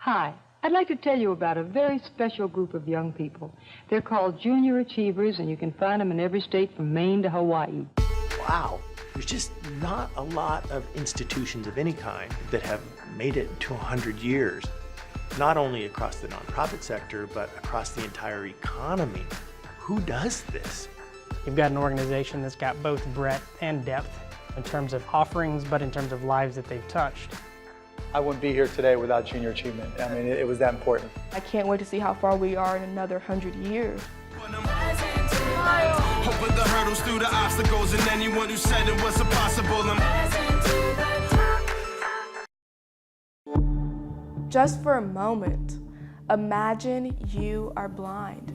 Hi, I'd like to tell you about a very special group of young people. They're called Junior Achievers, and you can find them in every state from Maine to Hawaii. Wow, there's just not a lot of institutions of any kind that have made it to 100 years, not only across the nonprofit sector, but across the entire economy. Who does this? You've got an organization that's got both breadth and depth in terms of offerings, but in terms of lives that they've touched. I wouldn't be here today without Junior Achievement. I mean, it was that important. I can't wait to see how far we are in another 100 years. Hoping the hurdles through the obstacles, and anyone who said it was impossible. Just for a moment, imagine you are blind.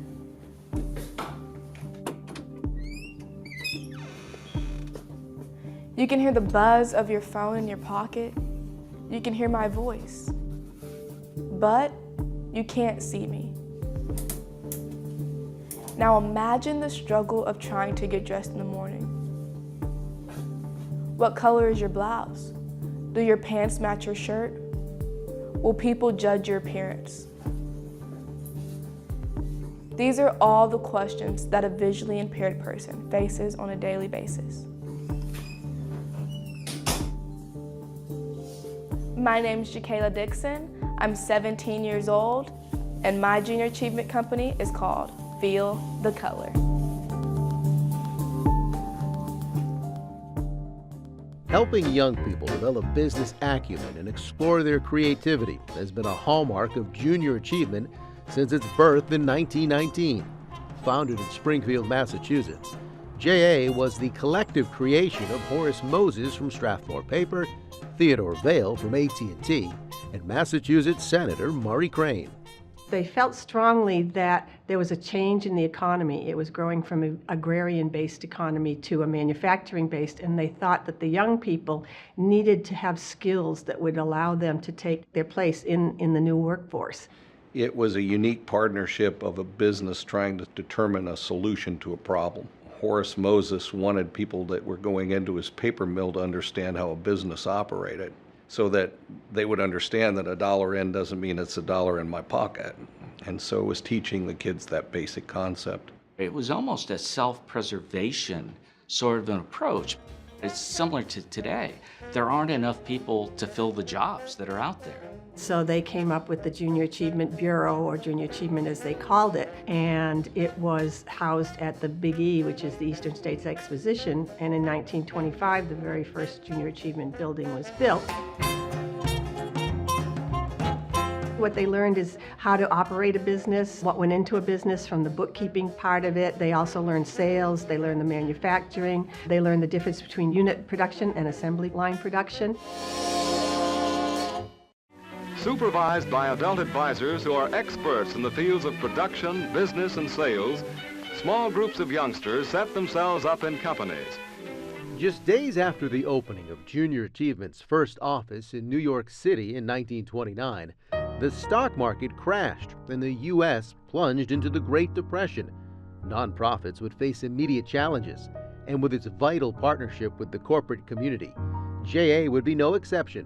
You can hear the buzz of your phone in your pocket. You can hear my voice, but you can't see me. Now imagine the struggle of trying to get dressed in the morning. What color is your blouse? Do your pants match your shirt? Will people judge your appearance? These are all the questions that a visually impaired person faces on a daily basis. My name is Jakayla Dixon. I'm 17 years old, and my Junior Achievement company is called Feel the Color. Helping young people develop business acumen and explore their creativity has been a hallmark of Junior Achievement since its birth in 1919. Founded in Springfield, Massachusetts, JA was the collective creation of Horace Moses from Strathmore Paper, Theodore Vail from AT&T, and Massachusetts Senator Murray Crane. They felt strongly that there was a change in the economy. It was growing from an agrarian-based economy to a manufacturing-based, and they thought that the young people needed to have skills that would allow them to take their place in the new workforce. It was a unique partnership of a business trying to determine a solution to a problem. Horace Moses wanted people that were going into his paper mill to understand how a business operated, so that they would understand that a dollar in doesn't mean it's a dollar in my pocket. And so it was teaching the kids that basic concept. It was almost a self-preservation sort of an approach. It's similar to today. There aren't enough people to fill the jobs that are out there. So they came up with the Junior Achievement Bureau, or Junior Achievement as they called it, and it was housed at the Big E, which is the Eastern States Exposition, and in 1925 the very first Junior Achievement building was built. What they learned is how to operate a business, what went into a business from the bookkeeping part of it. They also learned sales, they learned the manufacturing, they learned the difference between unit production and assembly line production. Supervised by adult advisors who are experts in the fields of production, business, and sales, small groups of youngsters set themselves up in companies. Just days after the opening of Junior Achievement's first office in New York City in 1929, the stock market crashed and the U.S. plunged into the Great Depression. Nonprofits would face immediate challenges, and with its vital partnership with the corporate community, JA would be no exception.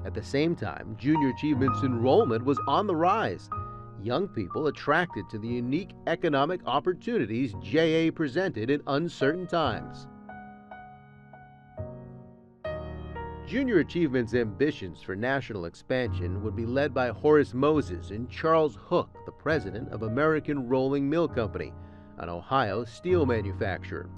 At the same time, Junior Achievement's enrollment was on the rise. Young people attracted to the unique economic opportunities JA presented in uncertain times. Junior Achievement's ambitions for national expansion would be led by Horace Moses and Charles Hook, the president of American Rolling Mill Company, an Ohio steel manufacturer.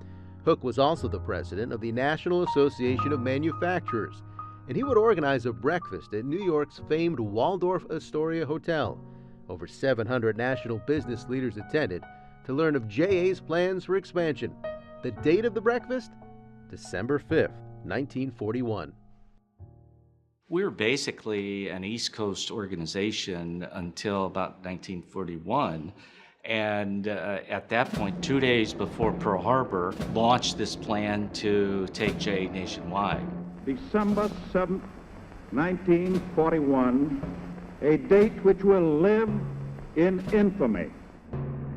Hook was also the president of the National Association of Manufacturers, and he would organize a breakfast at New York's famed Waldorf Astoria Hotel. Over 700 national business leaders attended to learn of JA's plans for expansion. The date of the breakfast? December 5th, 1941. We were basically an East Coast organization until about 1941. And at that point, 2 days before Pearl Harbor, launched this plan to take JA nationwide. December 7th, 1941, a date which will live in infamy.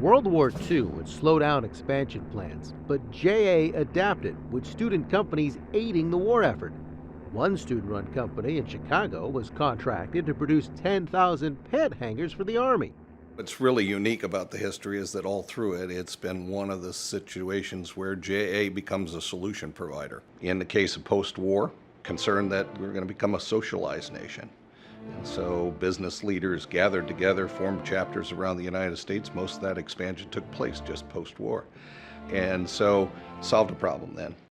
World War II would slow down expansion plans, but JA adapted, with student companies aiding the war effort. One student-run company in Chicago was contracted to produce 10,000 pet hangers for the Army. What's really unique about the history is that all through it, it's been one of the situations where JA becomes a solution provider. In the case of post-war, concerned that we're going to become a socialized nation. And so business leaders gathered together, formed chapters around the United States. Most of that expansion took place just post-war. And so solved a problem then.